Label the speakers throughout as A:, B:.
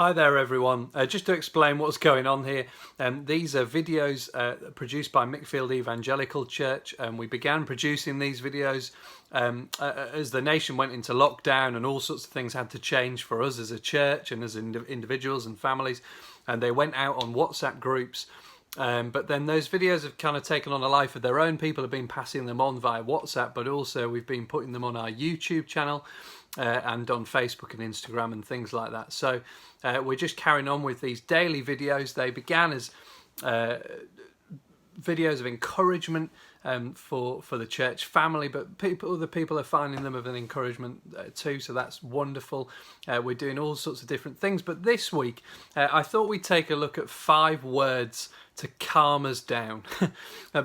A: Hi there everyone. Just to explain what's going on here, these are videos produced by Mickfield Evangelical Church, and we began producing these videos as the nation went into lockdown and all sorts of things had to change for us as a church and as individuals and families, and they went out on WhatsApp groups. But then those videos have kind of taken on a life of their own. People have been passing them on via WhatsApp, but also we've been putting them on our YouTube channel and on Facebook and Instagram and things like that. So we're just carrying on with these daily videos. They began as videos of encouragement for the church family, but other people are finding them of an encouragement too, so that's wonderful. We're doing all sorts of different things, but this week I thought we'd take a look at 5 words to calm us down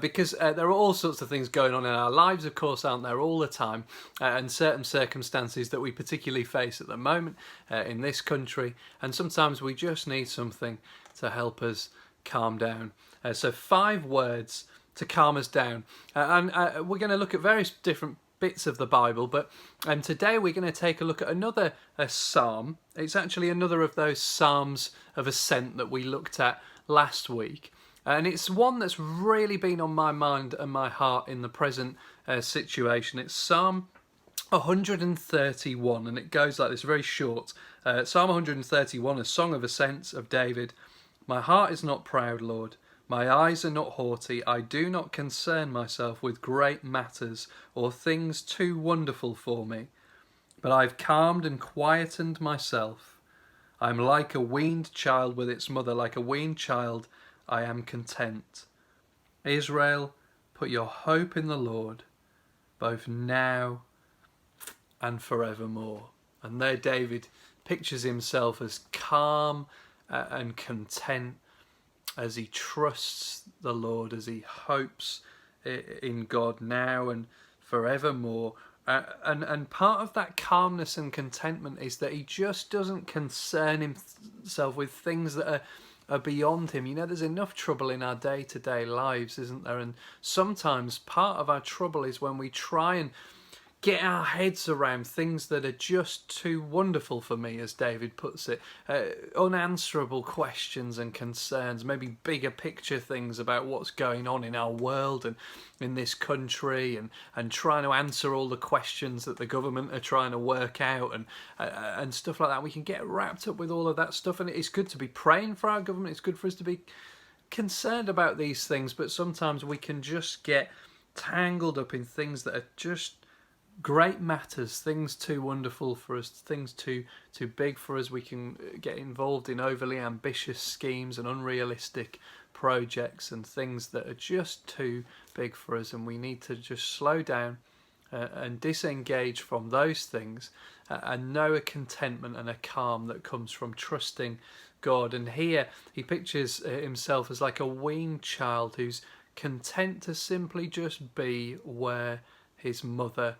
A: because there are all sorts of things going on in our lives, of course, aren't there, all the time, and certain circumstances that we particularly face at the moment in this country, and sometimes we just need something to help us calm down. So 5 words to calm us down, and we're going to look at various different bits of the Bible, but today we're going to take a look at another psalm. It's actually another of those psalms of ascent that we looked at last week, and it's one that's really been on my mind and my heart in the present situation. It's Psalm 131, and it goes like this, very short. Psalm 131, a song of ascent of David. My heart is not proud, Lord. My eyes are not haughty. I do not concern myself with great matters or things too wonderful for me. But I've calmed and quietened myself. I am like a weaned child with its mother. Like a weaned child, I am content. Israel, put your hope in the Lord, both now and forevermore. And there David pictures himself as calm and content as he trusts the Lord, as he hopes in God now and forevermore. And part of that calmness and contentment is that he just doesn't concern himself with things that are beyond him. You know, there's enough trouble in our day-to-day lives, isn't there? And sometimes part of our trouble is when we try and get our heads around things that are just too wonderful for me, as David puts it. Unanswerable questions and concerns, maybe bigger picture things about what's going on in our world and in this country, and trying to answer all the questions that the government are trying to work out and stuff like that. We can get wrapped up with all of that stuff, and it's good to be praying for our government. It's good for us to be concerned about these things, but sometimes we can just get tangled up in things that are just great matters, things too wonderful for us, things too big for us. We can get involved in overly ambitious schemes and unrealistic projects and things that are just too big for us, and we need to just slow down and disengage from those things and know a contentment and a calm that comes from trusting God. And here he pictures himself as like a weaned child who's content to simply just be where his mother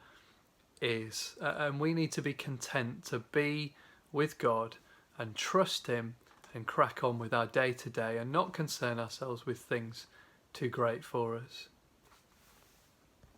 A: is, and we need to be content to be with God and trust him and crack on with our day to day and not concern ourselves with things too great for us.